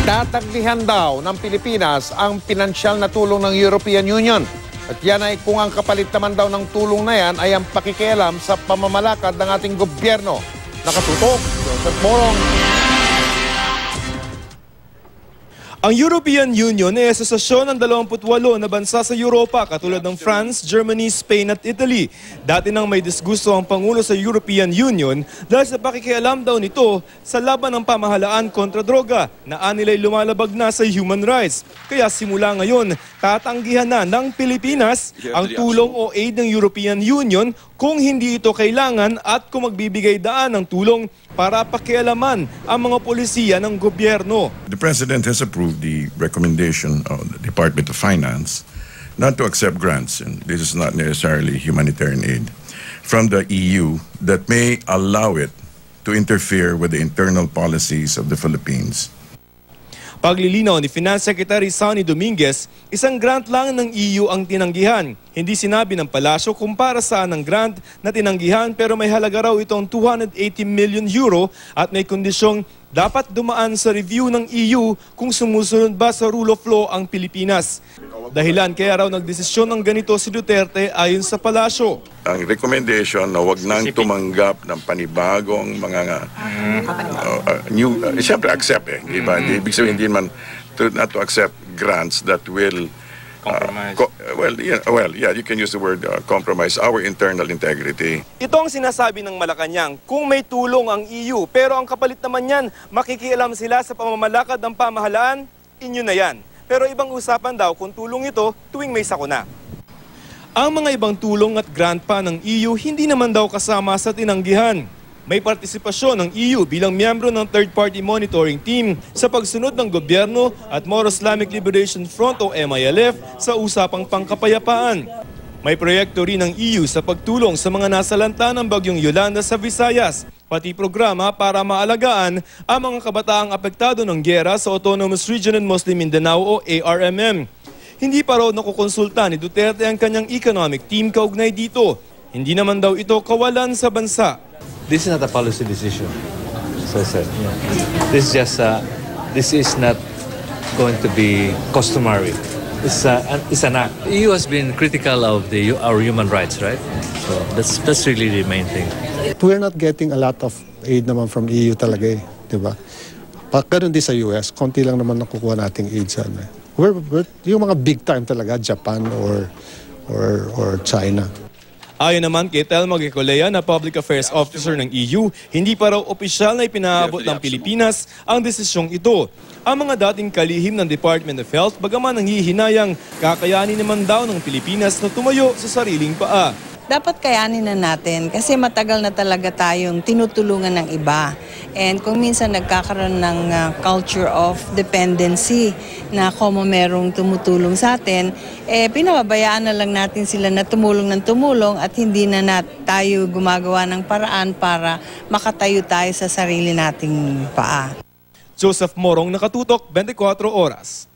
Tatanggihan daw ng Pilipinas ang pinansyal na tulong ng European Union. At yan ay kung ang kapalit naman daw ng tulong na yan ay ang pakikialam sa pamamalakad ng ating gobyerno. Nakatutok, Joseph Morong. Ang European Union ay asosasyon ng 28 na bansa sa Europa katulad ng France, Germany, Spain at Italy. Dati nang may disgusto ang Pangulo sa European Union dahil sa pakikialam daw nito sa laban ng pamahalaan kontra droga na anilay lumalabag na sa human rights. Kaya simula ngayon, tatanggihan na ng Pilipinas ang tulong o aid ng European Union kung hindi ito kailangan at kung magbibigay daan ng tulong para pakialaman ang mga polisiya ng gobyerno. The President has approved the recommendation of the Department of Finance not to accept grants, and this is not necessarily humanitarian aid, from the EU that may allow it to interfere with the internal policies of the Philippines. Paglilinaw ni Finance Secretary Sonny Dominguez, isang grant lang ng EU ang tinanggihan. Hindi sinabi ng palasyo kung para saan ang grant na tinanggihan pero may halaga raw itong 280 million euro at may kondisyong dapat dumaan sa review ng EU kung sumusunod ba sa rule of law ang Pilipinas. Dahilan kaya raw nagdesisyon ng ganito si Duterte ayon sa palasyo. Ang recommendation na wag nang tumanggap ng panibagong mga new, siyempre accept diba? Ibig sabihin hindi man not to accept grants that will you can use the word compromise our internal integrity. Ito ang sinasabi ng Malacanang, kung may tulong ang EU pero ang kapalit naman yan, makikialam sila sa pamamalakad ng pamahalaan, inyo na yan. Pero ibang usapan daw kung tulong ito tuwing may sakuna. Ang mga ibang tulong at grant pa ng EU hindi naman daw kasama sa tinanggihan. May partisipasyon ng EU bilang miyembro ng third-party monitoring team sa pagsunod ng gobyerno at Moro Islamic Liberation Front o MILF sa usapang pangkapayapaan. May proyekto rin ng EU sa pagtulong sa mga nasalanta ng bagyong Yolanda sa Visayas, pati programa para maalagaan ang mga kabataang apektado ng giyera sa Autonomous Region and Muslim Mindanao o ARMM. Hindi pa raw nakukonsulta ni Duterte ang kanyang economic team kaugnay dito. Hindi naman daw ito kawalan sa bansa. This is not a policy decision, as I said. This is not going to be customary. It's an act. EU has been critical of our human rights, right? So that's really the main thing. We're not getting a lot of aid naman from EU talaga di ba? Pagkaroon din sa US, konti lang naman nakukuha nating aid sa yung mga big time talaga, Japan or China. Ayon naman kay Telma Gecolea na Public Affairs Officer ng EU, hindi pa raw opisyal na ipinaabot ng Pilipinas ang desisyong ito. Ang mga dating kalihim ng Department of Health, bagaman nanghihinayang, kakayanin naman daw ng Pilipinas na tumayo sa sariling paa. Dapat kayanin na natin kasi matagal na talaga tayong tinutulungan ng iba. And kung minsan nagkakaroon ng culture of dependency na kung merong tumutulong sa atin, pinababayaan na lang natin sila na tumulong ng tumulong at hindi na tayo gumagawa ng paraan para makatayo tayo sa sarili nating paa. Joseph Morong, Nakatutok, 24 Oras.